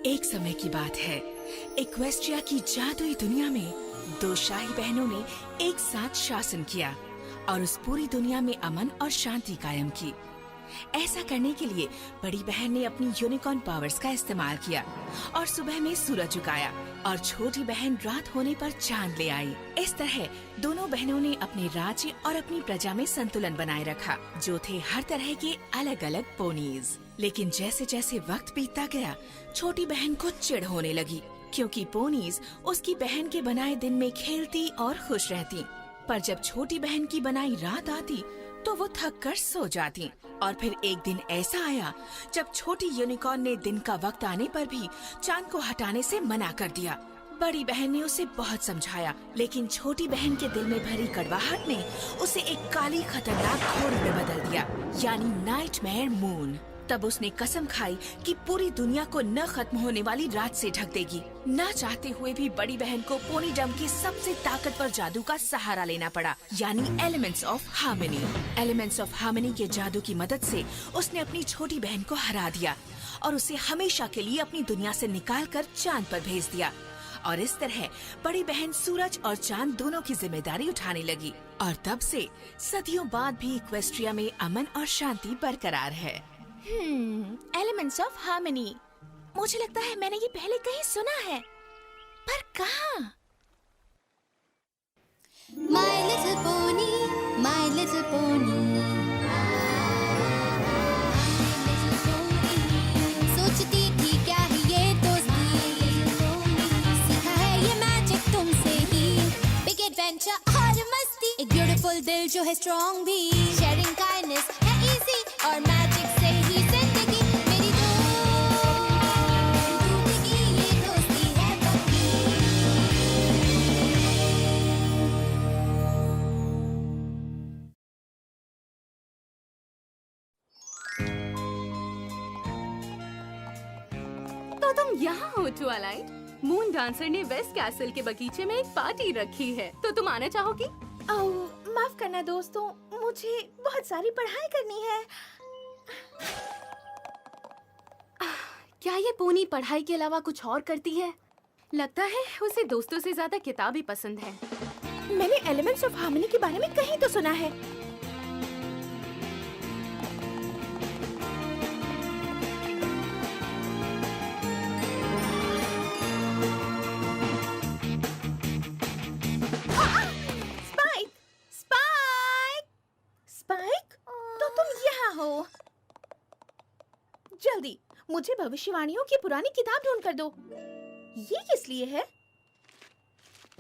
एक समय की बात है, इक्वेस्ट्रिया की जादुई दुनिया में दो शाही बहनों ने एक साथ शासन किया और उस पूरी दुनिया में अमन और शांति कायम की। ऐसा करने के लिए बड़ी बहन ने अपनी यूनिकॉर्न पावर्स का इस्तेमाल किया और सुबह में सूरज उगाया और छोटी बहन रात होने पर चांद ले आई। इस तरह दोनों बहनों ने अपने राज्य और अपनी प्रजा में संतुलन बनाए रखा, जो थे हर तरह के अलग अलग पोनीज। लेकिन जैसे जैसे वक्त बीतता गया, छोटी बहन को चिढ़ होने लगी, क्योंकि पोनीज उसकी बहन के बनाए दिन में खेलती और खुश रहती, पर जब छोटी बहन की बनाई रात आती तो वो थक कर सो जाती। और फिर एक दिन ऐसा आया जब छोटी यूनिकॉर्न ने दिन का वक्त आने पर भी चांद को हटाने से मना कर दिया। बड़ी बहन ने उसे बहुत समझाया, लेकिन छोटी बहन के दिल में भरी कड़वाहट ने उसे एक काली खतरनाक घोड़ी में बदल दिया, यानी नाइटमेयर मून। तब उसने कसम खाई कि पूरी दुनिया को न खत्म होने वाली रात से ढक देगी। न चाहते हुए भी बड़ी बहन को पोनीडम की सबसे ताकतवर जादू का सहारा लेना पड़ा, यानी elements of harmony. Elements of harmony के जादू की मदद से उसने अपनी छोटी बहन को हरा दिया और उसे हमेशा के लिए अपनी दुनिया से निकालकर चांद पर भेज दिया। और इस तरह बड़ी बहन सूरज और चांद दोनों की जिम्मेदारी उठाने लगी, और तब से सदियों बाद भी इक्वेस्ट्रिया में अमन और शांति बरकरार है। एलिमेंट्स ऑफ हार्मनी, मुझे लगता है मैंने ये पहले कहीं सुना है, पर कहाँ? My little pony, my little pony. सोचती थी क्या है ये दोस्ती, सीखा है ये मैजिक तुमसे ही। Big adventure और मस्ती, एक ब्यूटीफुल दिल जो है स्ट्रॉन्ग भी। Sharing kindness है easy और मैजिक से ही जिंदगी मेरी जिंदगी ये दोस्ती है पक्की। तो तुम यहाँ हो ट्वाइलाइट। मून डांसर ने वेस्ट कैसल के बगीचे में एक पार्टी रखी है, तो तुम आना चाहोगी? ओह, माफ करना दोस्तों, मुझे बहुत सारी पढ़ाई करनी है। क्या ये पोनी पढ़ाई के अलावा कुछ और करती है? लगता है उसे दोस्तों से ज्यादा किताब ही पसंद है। मैंने एलिमेंट्स ऑफ हार्मनी के बारे में कहीं तो सुना है। स्पाइक, स्पाइक, स्पाइक, तो तुम यहाँ हो। जल्दी मुझे भविष्यवाणियों की पुरानी किताब ढूंढ कर दो। ये किस लिए है?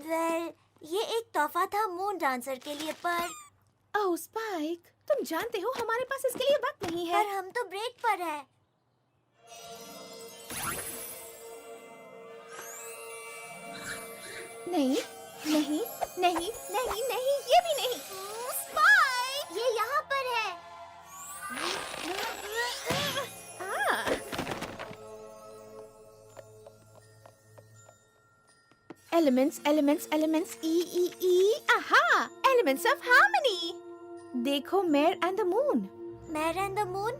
वेल, ये एक तोहफा था मून डांसर के लिए, पर ओह स्पाइक, तुम जानते हो हमारे पास इसके लिए वक्त नहीं है। हम तो ब्रेक पर है। नहीं नहीं नहीं नहीं नहीं, ये भी नहीं। स्पाइक, ये यहाँ पर है। एलिमेंट्स एलिमेंट्स एलिमेंट्स, ई ई ई, आहा, एलिमेंट्स ऑफ हार्मनी। देखो, mayor and the moon. Mayor and the moon,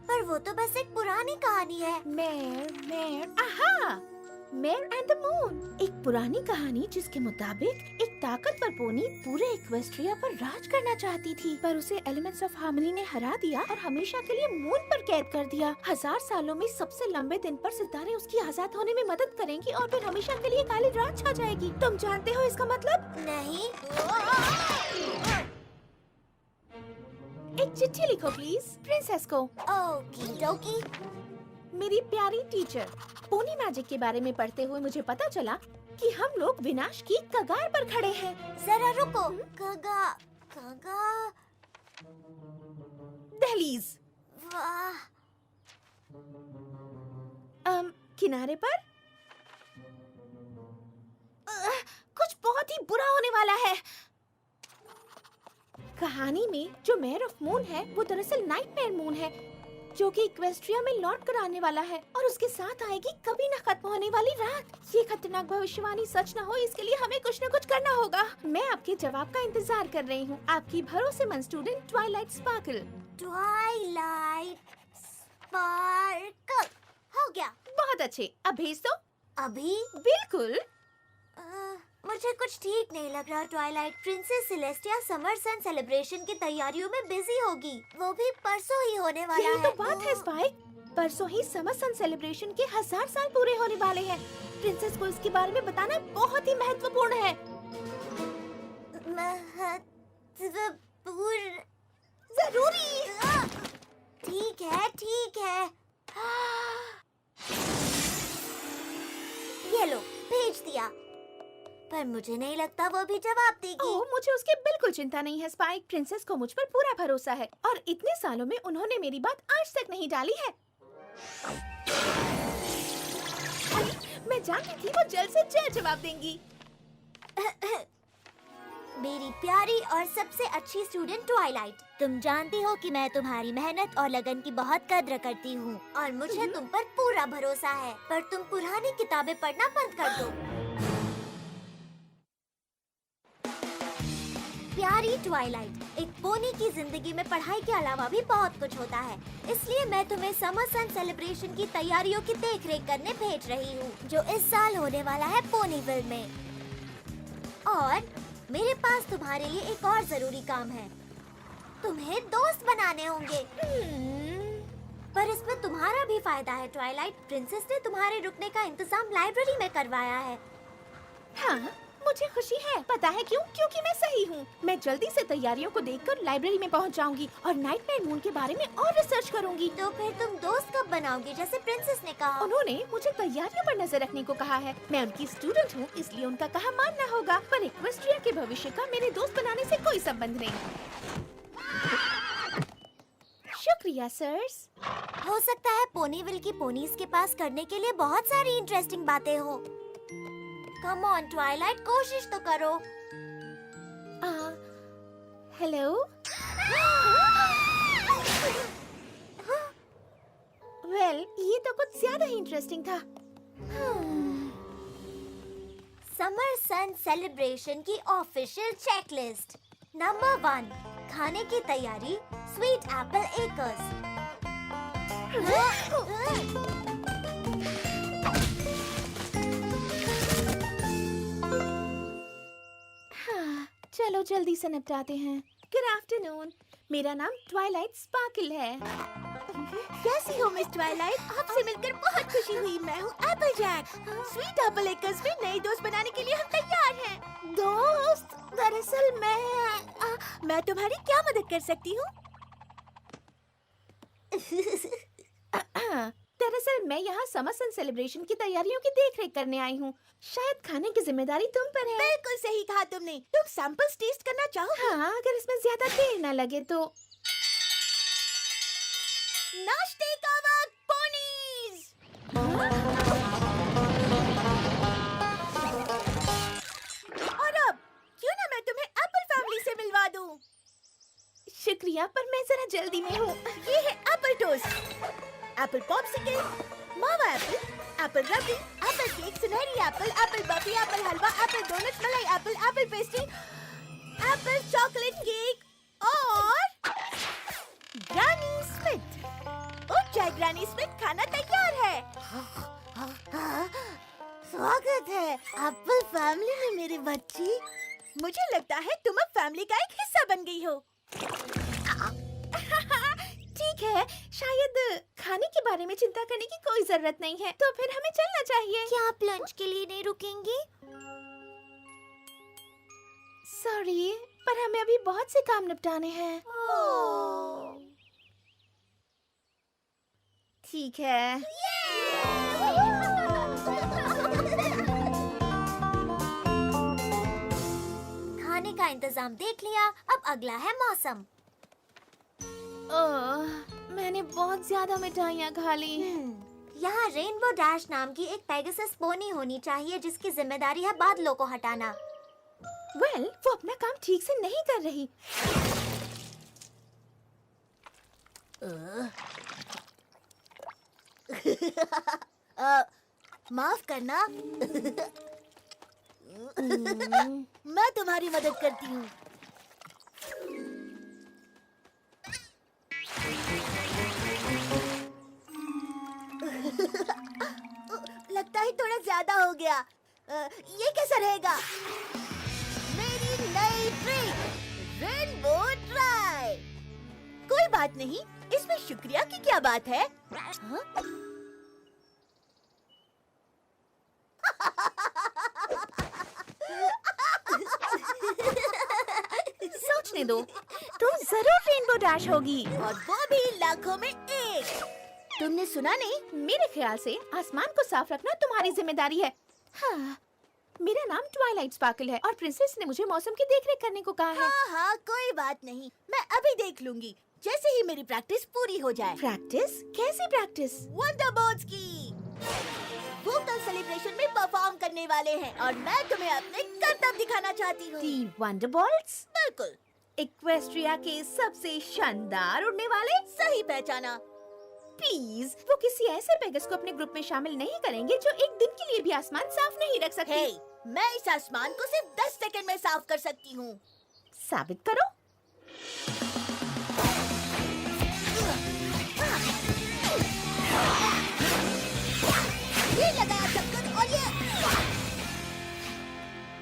पर वो तो बस एक पुरानी कहानी है। मेयर मेयर, आहा, मेयर एंड द मून, एक पुरानी कहानी जिसके मुताबिक एक ताकतवर पोनी पूरे इक्वेस्ट्रिया पर राज करना चाहती थी, पर उसे एलिमेंट्स ऑफ हार्मनी ने हरा दिया और हमेशा के लिए मून पर कैद कर दिया। 1000 सालों में सबसे लंबे दिन पर सितारे उसकी आजाद होने में मदद करेंगी और फिर हमेशा के लिए काली रात छा जाएगी। तुम जानते हो इसका मतलब? नहीं। एक चिट्ठी लिखो प्लीज, प्रिंसेस को। ओकी डोकी। मेरी प्यारी टीचर, पोनी मैजिक के बारे में पढ़ते हुए मुझे पता चला कि हम लोग विनाश की कगार पर खड़े हैं। जरा रुको। कगा कगा दहलीज। वाह। किनारे पर कुछ बहुत ही बुरा होने वाला है। कहानी में जो मेयर ऑफ मून है वो दरअसल नाइटमेयर मून है, जो कि इक्वेस्ट्रिया में लौट कर आने वाला है और उसके साथ आएगी कभी न खत्म होने वाली रात। ये खतरनाक भविष्यवाणी सच न हो, इसके लिए हमें कुछ न कुछ करना होगा। मैं आपके जवाब का इंतजार कर रही हूँ। आपकी भरोसेमंद student Twilight sparkle. Twilight sparkle. हो गया। बहुत बहुत अच्छे, अब भेज दो। अभी बिल्कुल। मुझे कुछ ठीक नहीं लग रहा। ट्वाइलाइट, प्रिंसेस सेलेस्टिया समर सन सेलिब्रेशन की तैयारियों में बिजी होगी, वो भी परसों ही होने वाला यही है। तो बात है स्पाइक, परसों ही समर सन सेलिब्रेशन के 1000 साल पूरे होने वाले हैं। प्रिंसेस को इसके बारे में बताना बहुत ही महत्वपूर्ण है। महत्वपूर्ण? जरूरी। ठीक है, ठीक है। ये लो, भेज दिया। पर मुझे नहीं लगता वो भी जवाब देगी। ओह, मुझे उसकी बिल्कुल चिंता नहीं है स्पाइक। प्रिंसेस को मुझ पर पूरा भरोसा है और इतने सालों में उन्होंने मेरी बात आज तक नहीं टाली है। मैं जानती थी वो जल्द से जल्द जवाब देंगी। मेरी प्यारी और सबसे अच्छी स्टूडेंट ट्वाइलाइट, तुम जानती हो कि मैं तुम्हारी मेहनत और लगन की बहुत कद्र करती हूँ और मुझे तुम पर पूरा भरोसा है। पर तुम पुरानी किताबें पढ़ना बंद कर दो। प्यारी ट्वाइलाइट, एक पोनी की जिंदगी में पढ़ाई के अलावा भी बहुत कुछ होता है, इसलिए मैं तुम्हें समर सन सेलिब्रेशन की तैयारियों की देखरेख करने भेज रही हूँ, जो इस साल होने वाला है पोनीविल में। और मेरे पास तुम्हारे लिए एक और जरूरी काम है। तुम्हें दोस्त बनाने होंगे। पर इसमें तुम्हारा भी फायदा है ट्वाइलाइट। प्रिंसेस ने तुम्हारे रुकने का इंतजाम लाइब्रेरी में करवाया है। हाँ, मुझे खुशी है। पता है क्यों? क्योंकि मैं सही हूँ। मैं जल्दी से तैयारियों को देखकर लाइब्रेरी में पहुँच जाऊंगी और नाइट नाइट मून के बारे में और रिसर्च करूंगी। तो फिर तुम दोस्त कब बनाओगे, जैसे प्रिंसेस ने कहा? उन्होंने मुझे तैयारियों पर नजर रखने को कहा है। मैं उनकी स्टूडेंट हूँ, इसलिए उनका कहा मानना होगा। पर इक्वेस्ट्रिया के भविष्य का मेरे दोस्त बनाने से कोई संबंध नहीं। शुक्रिया सर्स। हो सकता है पोनीविल की पोनीज के पास करने के लिए बहुत सारी इंटरेस्टिंग बातें हो। कम ऑन ट्वाइलाइट, कोशिश तो करो। हेलो। वेल, ये तो कुछ ज्यादा ही इंटरेस्टिंग था। समर सन सेलिब्रेशन की ऑफिशियल चेकलिस्ट। नंबर 1, खाने की तैयारी, स्वीट एप्पल एकर्स। हाँ, चलो जल्दी से निपटाते हैं। गुड आफ्टरनून, मेरा नाम ट्वाइलाइट स्पार्कल है। कैसी हो मिस ट्वाइलाइट? आपसे मिलकर बहुत खुशी हुई। मैं हूँ Applejack. Sweet Apple Acres में नए दोस्त बनाने के लिए हम तैयार हैं। दोस्त? दरअसल मैं तुम्हारी क्या मदद कर सकती हूँ? दरअसल मैं यहाँ समर सन सेलिब्रेशन की तैयारियों की देखरेख करने आई हूँ। शायद खाने की जिम्मेदारी तुम पर है। बिल्कुल सही कहा तुमने। तुम सैंपल्स टेस्ट करना चाहोगी? हाँ, अगर इसमें ज्यादा देर न लगे तो। नाश्ते का वक्त पोनीज। और अब क्यों ना मैं तुम्हें एप्पल फैमिली से मिलवा दूं? शुक्रिया, पर मैं जरा जल्दी में हूँ। ये है एप्पल टोस्ट, एप्पल पॉप्सिकल, मावा एप्पल, एप्पल रबड़ी, एप्पल केक, सुनहरी एप्पल, एप्पल बफी, एप्पल हलवा, एप्पल डोनट, मलाई Apple, Apple pastry, Apple chocolate cake और ग्रैनी स्मिथ। उठ जाए ग्रैनी स्मिथ, खाना तैयार है। स्वागत है एप्पल फैमिली में मेरे बच्ची। मुझे लगता है तुम अब फैमिली का एक हिस्सा बन गई हो। ठीक है, शायद खाने के बारे में चिंता करने की कोई जरूरत नहीं है। तो फिर हमें चलना चाहिए। क्या आप लंच के लिए नहीं रुकेंगी? सॉरी, पर हमें अभी बहुत से काम निपटाने हैं। ठीक है। खाने का इंतजाम देख लिया, अब अगला है मौसम। मैंने बहुत ज्यादा मिठाइयाँ खा ली। यहाँ रेनबो डैश नाम की एक पेगासस पोनी होनी चाहिए जिसकी जिम्मेदारी है बादलों को हटाना। वेल, वो अपना काम ठीक से नहीं कर रही। माफ करना। मैं तुम्हारी मदद करती हूँ। बहुत ज्यादा हो गया। ये कैसा रहेगा? मेरी नई ट्रिक, रेनबो ट्राई। कोई बात नहीं, इसमें शुक्रिया की क्या बात है? हाँ? सोचने दो, तुम जरूर रेनबो डैश होगी। और वो भी लाखों में एक। तुमने सुना नहीं? मेरे ख्याल से आसमान को साफ रखना तुम्हारी जिम्मेदारी है। हाँ, मेरा नाम ट्वाइलाइट स्पार्कल है और प्रिंसेस ने मुझे मौसम की देखरेख करने को कहा है। हाँ हाँ, कोई बात नहीं, मैं अभी देख लूंगी, जैसे ही मेरी प्रैक्टिस पूरी हो जाए। प्रैक्टिस? कैसी प्रैक्टिस? वंडरबर्ड्स की। वो कल सेलिब्रेशन में परफॉर्म करने वाले हैं और मैं तुम्हें अपने करतब दिखाना चाहती हूँ। दी वंडरबर्ड्स? बिल्कुल इक्वेस्ट्रिया के सबसे शानदार उड़ने वाले? सही पहचाना। प्लीज, वो किसी ऐसे पेगस को अपने ग्रुप में शामिल नहीं करेंगे जो एक दिन के लिए भी आसमान साफ नहीं रख सकते। हे, मैं इस आसमान को सिर्फ 10 सेकंड में साफ कर सकती हूँ। साबित करो। ये लगाया चक्कर और ये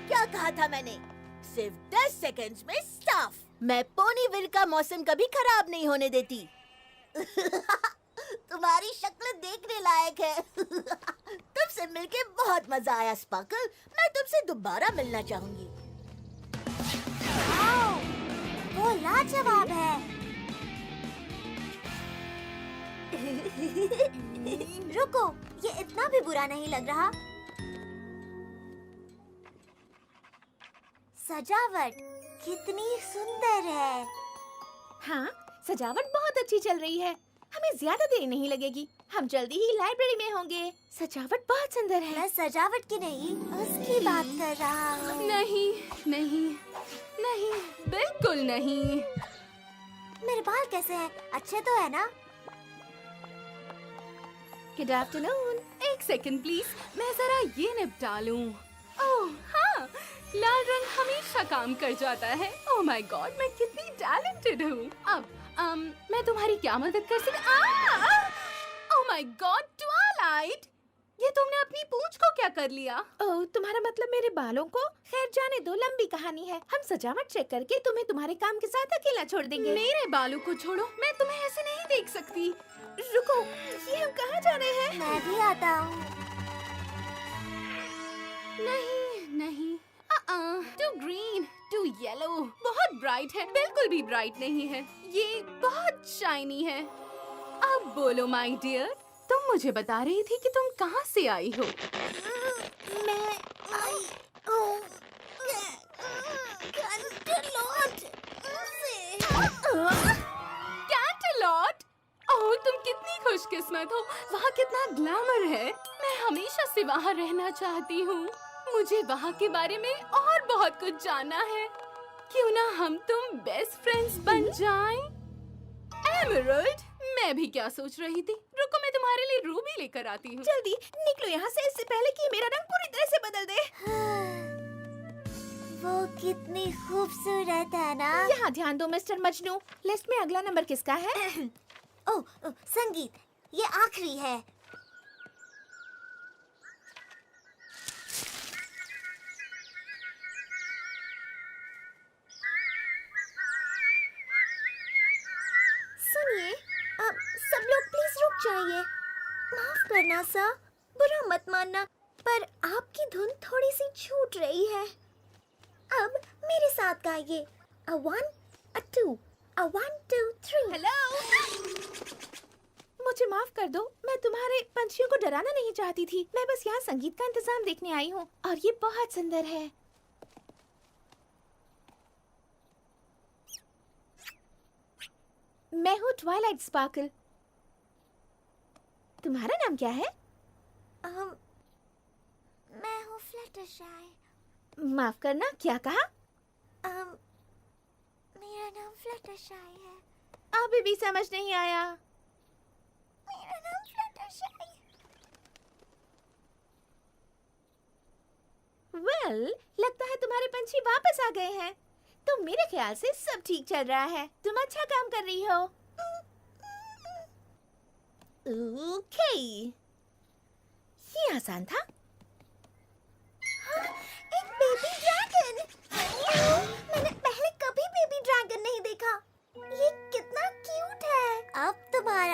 क्या कहा था मैंने? सिर्फ 10 सेकंड्स में साफ। मैं पोनीविल का मौसम कभी खराब नहीं होने देती। तुम्हारी शक्ल देखने लायक है। तुमसे मिलके बहुत मजा आया स्पार्कल। मैं तुमसे दोबारा मिलना चाहूंगी। वो लाजवाब है। रुको, ये इतना भी बुरा नहीं लग रहा। सजावट कितनी सुंदर है। हाँ, सजावट बहुत अच्छी चल रही है। हमें ज्यादा देर नहीं लगेगी। हम जल्दी ही लाइब्रेरी में होंगे। सजावट बहुत सुंदर है। मैं सजावट की नहीं, उसकी बात कर रहा हूँ। नहीं नहीं नहीं, बिल्कुल नहीं। मेरे बाल कैसे हैं? अच्छे तो है ना? Good afternoon. एक सेकंड प्लीज, मैं जरा ये निपटा लूं। ओह हाँ, लाल रंग हमेशा काम कर जाता है। ओह माय गॉड, मैं कितनी टैलेंटेड हूँ। अब मैं तुम्हारी क्या मदद कर सकती? ओह माय गॉड ट्वाइलाइट, ये तुमने अपनी पूंछ को क्या कर लिया? ओह, तुम्हारा मतलब मेरे बालों को? खैर जाने दो, लंबी कहानी है। हम सजावट चेक करके तुम्हें तुम्हारे काम के साथ अकेला छोड़ देंगे। मेरे बालों को छोड़ो, मैं तुम्हें ऐसे नहीं देख सकती। रुको, ये हम कहाँ जा रहे हैं? मैं भी आता हूँ। नहीं नहीं, टू ग्रीन टू येलो, बहुत ब्राइट है। बिल्कुल भी ब्राइट नहीं है, ये बहुत शाइनी है। अब बोलो माय डियर, तुम मुझे बता रही थी कि तुम कहाँ से आई हो? मैं आई हूँ कैंटरलॉट से। कैंटरलॉट? ओह, तुम कितनी खुशकिस्मत हो। वहाँ कितना ग्लैमर है। मैं हमेशा से वहाँ रहना चाहती हूँ। मुझे वहाँ के बारे में और बहुत कुछ जानना है। क्यों ना हम तुम बेस्ट फ्रेंड्स बन जाएं? एमरल्ड, मैं भी क्या सोच रही थी। रुको, मैं तुम्हारे लिए रूबी लेकर आती हूँ। जल्दी निकलो यहाँ से, इससे पहले कि मेरा रंग पूरी तरह से बदल दे। वो कितनी खूबसूरत है ना? यहाँ ध्यान दो मिस्टर मजनू। लिस्ट में अगला नंबर किसका है? ओह, संगीत, ये आखिरी है। सुनिए, सब लोग प्लीज रुक जाइए। माफ करना सर, बुरा मत मानना, पर आपकी धुन थोड़ी सी छूट रही है। अब मेरे साथ गाइए। A 1, a 2, a 1, 2, 3। हेलो, मुझे माफ कर दो। मैं तुम्हारे पंछियों को डराना नहीं चाहती थी। मैं बस यहाँ संगीत का इंतजाम देखने आई हूँ और ये बहुत सुंदर है। मैं हूँ ट्वाइलाइट स्पार्कल। तुम्हारा नाम क्या है? मैं हूँ फ्लटरशाई। माफ करना, क्या कहा? मेरा नाम फ्लटरशाई है। अभी भी समझ नहीं आया। मेरा नाम फ्लटरशाई। वेल, लगता है तुम्हारे पंछी वापस आ गए हैं। तो मेरे ख्याल से सब ठीक चल रहा है। तुम अच्छा काम कर रही हो। ओके, ये आसान था।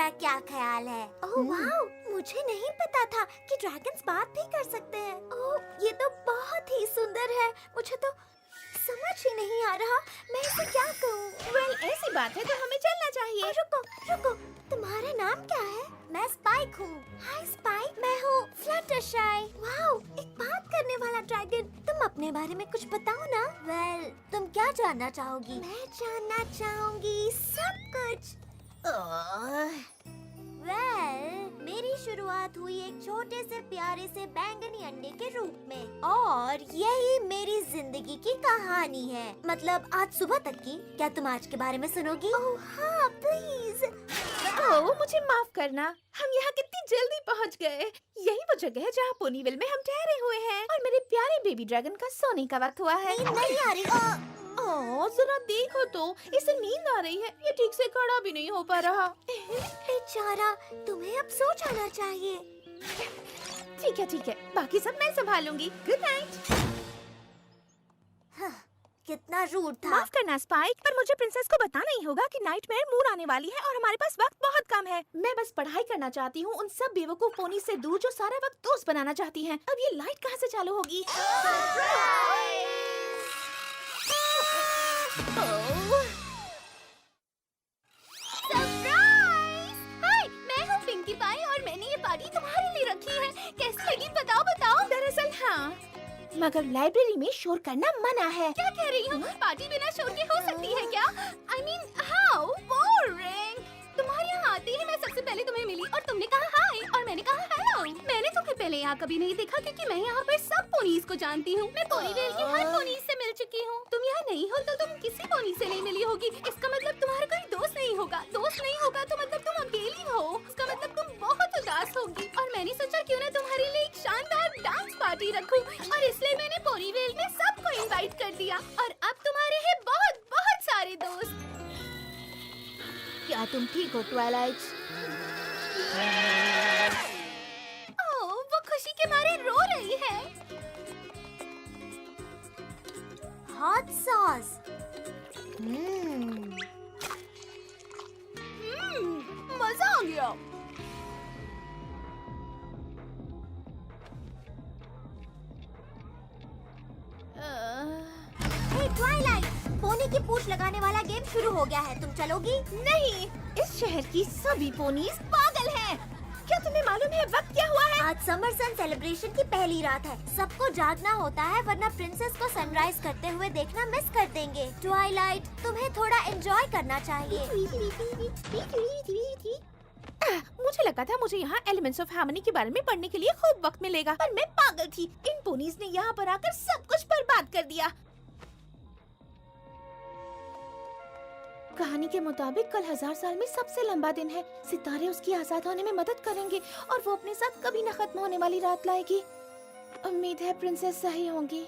तुम्हारा क्या ख्याल है? ओह वाओ, मुझे नहीं पता था कि ड्रैगन्स बात भी कर सकते हैं। ओह, ये तो बहुत ही सुंदर है। मुझे तो समझ ही नहीं आ रहा मैं इसे क्या कहूँ। वेल, ऐसी बात है तो हमें चलना चाहिए। रुको रुको, तुम्हारा नाम क्या है? मैं स्पाइक हूँ। हाय स्पाइक, मैं हूँ फ्लटरशाई। वाओ, एक बात करने वाला ड्रैगन। तुम अपने बारे में कुछ बताओ ना। वेल, तुम क्या जानना चाहोगी? मैं जानना चाहूंगी सब कुछ। मेरी शुरुआत हुई एक छोटे से प्यारे से बैंगनी अंडे के रूप में, और यही मेरी जिंदगी की कहानी है। मतलब आज सुबह तक की। क्या तुम आज के बारे में सुनोगी? ओह हाँ, प्लीज। ओह, मुझे माफ करना, हम यहाँ कितनी जल्दी पहुँच गए। यही वो जगह है जहाँ पोनीविल में हम ठहरे हुए हैं, और मेरे प्यारे बेबी ड्रैगन का सोने का वक्त हुआ है। नहीं आ रही। ओह, जरा देखो तो, इसे नींद आ रही है। ये ठीक से खड़ा भी नहीं हो पा रहा। बेचारा, तुम्हें अब सो जाना चाहिए। ठीक है, बाकी सब मैं संभालूंगी। Good night. कितना रूड था। माफ करना स्पाइक, पर मुझे प्रिंसेस को बताना ही होगा कि नाइटमेयर मून आने वाली है और हमारे पास वक्त बहुत कम है। मैं बस पढ़ाई करना चाहती हूँ, उन सब बेवकूफ पोनी से दूर जो सारा वक्त दोस्त बनाना चाहती हैं। अब ये लाइट कहाँ से चालू होगी? सरप्राइज! हाय, मैं हूँ पिंकी पाई और मैंने ये पार्टी तुम्हारे लिए रखी है। कैसी लगी बताओ बताओ। दरअसल हाँ, मगर लाइब्रेरी में शोर करना मना है। क्या कह रही हो? पार्टी बिना शोर के हो सकती है क्या? I mean, how boring! तुम्हारे यहाँ आते ही मैं सबसे पहले तुम्हें मिली और तुमने कहा हाय और मैंने कहा हेलो। मैंने तुम्हें पहले यहाँ कभी नहीं देखा क्योंकि मैं यहाँ पर सब पोनीज को जानती हूँ। मैं पोनीवेल के हर पोनीज से मिल चुकी हूँ। तुम यहाँ नहीं हो तो तुम किसी पोनी से नहीं मिली होगी। इसका मतलब तुम्हारा कोई दोस्त नहीं होगा। दोस्त नहीं होगा तो मतलब तुम अकेली हो। इसका मतलब तुम बहुत उदास होगी। और मैंने सोचा क्यों ना तुम्हारे लिए एक शानदार डांस पार्टी रखूं, और इसलिए मैंने पोनीवेल में सबको इनवाइट कर दिया। और अब तुम्हारे हैं बहुत बहुत सारे दोस्त। क्या तुम ठीक हो ट्वाइलाइट? ओह, वो खुशी के मारे रो रही है। Hot sauce. मजा आ गया। हे ट्वाइलाइट, पोनी की पूंछ लगाने वाला गेम शुरू हो गया है। तुम चलोगी? नहीं, इस शहर की सभी पोनीज पागल हैं। क्या तुम्हें मालूम है वक्त क्या हुआ है? आज समर सन सेलिब्रेशन की पहली रात है। सबको जागना होता है वरना प्रिंसेस को सनराइज करते हुए देखना मिस कर देंगे। ट्वाइलाइट, तुम्हें थोड़ा एंजॉय करना चाहिए। मुझे लगा था मुझे यहाँ एलिमेंट्स ऑफ हार्मनी के बारे में पढ़ने के लिए खूब वक्त मिलेगा, पर मैं पागल थी। इन पोनीज ने यहाँ पर आकर सब कुछ बर्बाद कर दिया। कहानी के मुताबिक कल 1000 साल में सबसे लंबा दिन है। सितारे उसकी आजाद होने में मदद करेंगे और वो अपने साथ कभी न खत्म होने वाली रात लाएगी। उम्मीद है प्रिंसेस सही होंगी।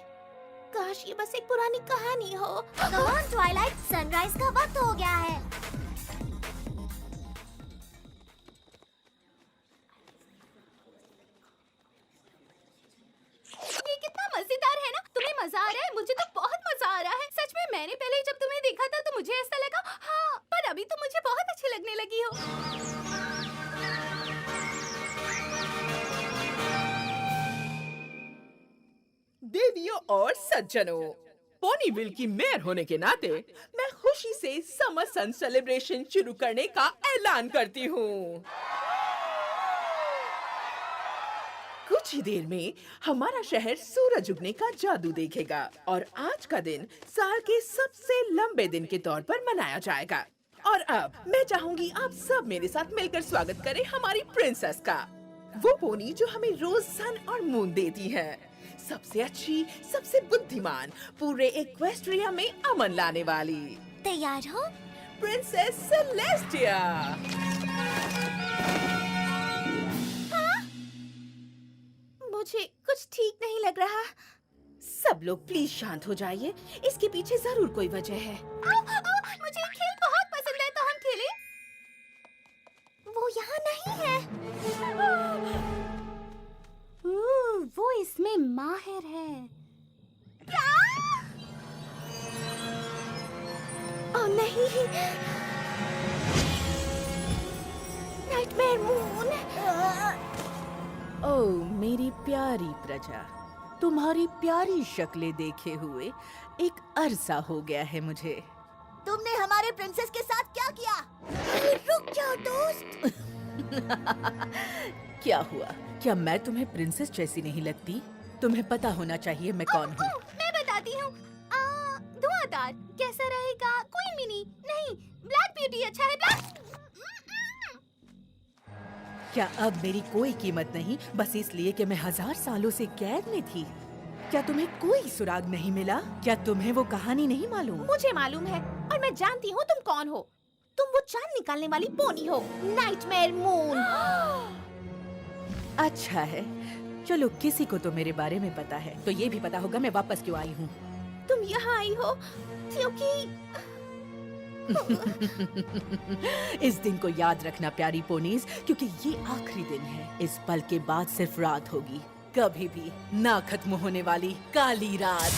काश ये बस एक पुरानी कहानी हो। कम ऑन ट्वाइलाइट, सनराइज का वक्त हो गया है। ये कितना मजेदार है ना? तुम्हें मजा आ रहा है? मुझे तो बहुत मजा आ रहा है। सच में मैंने पहले जब तुम्हें देखा था तो मुझे ऐसा लगा हाँ, पर अभी तुम मुझे बहुत अच्छी लगने लगी हो। देवियों और सज्जनों, पोनीविल की मेयर होने के नाते मैं खुशी से समर सन सेलिब्रेशन शुरू करने का ऐलान करती हूँ। कुछ ही देर में हमारा शहर सूरज उगने का जादू देखेगा और आज का दिन साल के सबसे लंबे दिन के तौर पर मनाया जाएगा। और अब मैं चाहूंगी आप सब मेरे साथ मिलकर स्वागत करें हमारी प्रिंसेस का, वो पोनी जो हमें रोज सन और मून देती है। सबसे अच्छी, सबसे बुद्धिमान, पूरे एक्वेस्ट्रिया में अमन लाने वाली। तैयार हो? Princess Celestia. मुझे कुछ ठीक नहीं लग रहा। सब लोग प्लीज शांत हो जाइए, इसके पीछे जरूर कोई वजह है। मुझे ये खेल बहुत पसंद है, तो हम खेलें? वो यहाँ नहीं है। वो इसमें माहिर है। ओह नहीं, नाइटमेयर मून। ओह मेरी प्यारी प्रजा, तुम्हारी प्यारी शक्लें देखे हुए एक अरसा हो गया है मुझे। तुमने हमारे प्रिंसेस के साथ क्या किया? रुक जाओ दोस्त। क्या हुआ? क्या मैं तुम्हें प्रिंसेस जैसी नहीं लगती? तुम्हें पता होना चाहिए मैं कौन हूँ। मैं बताती हूँ। धुआंधार कैसा रहेगा? क्वीन मिनी नहीं, ब्लैक ब्यूटी अच्छा है। ब्लैक क्या अब मेरी कोई कीमत नहीं, बस इसलिए कि मैं 1000 सालों से कैद में थी? क्या तुम्हें कोई सुराग नहीं मिला? क्या तुम्हें वो कहानी नहीं मालूम? मुझे मालूम है और मैं जानती हूँ तुम कौन हो। तुम वो चांद निकालने वाली पोनी हो, नाइटमेयर मून। अच्छा है, चलो किसी को तो मेरे बारे में पता है, तो ये भी पता होगा मैं वापस क्यों आई हूँ। तुम यहाँ आई हो क्योंकि इस दिन को याद रखना प्यारी पोनीज, क्योंकि ये आखिरी दिन है। इस पल के बाद सिर्फ रात होगी, कभी भी ना खत्म होने वाली काली रात।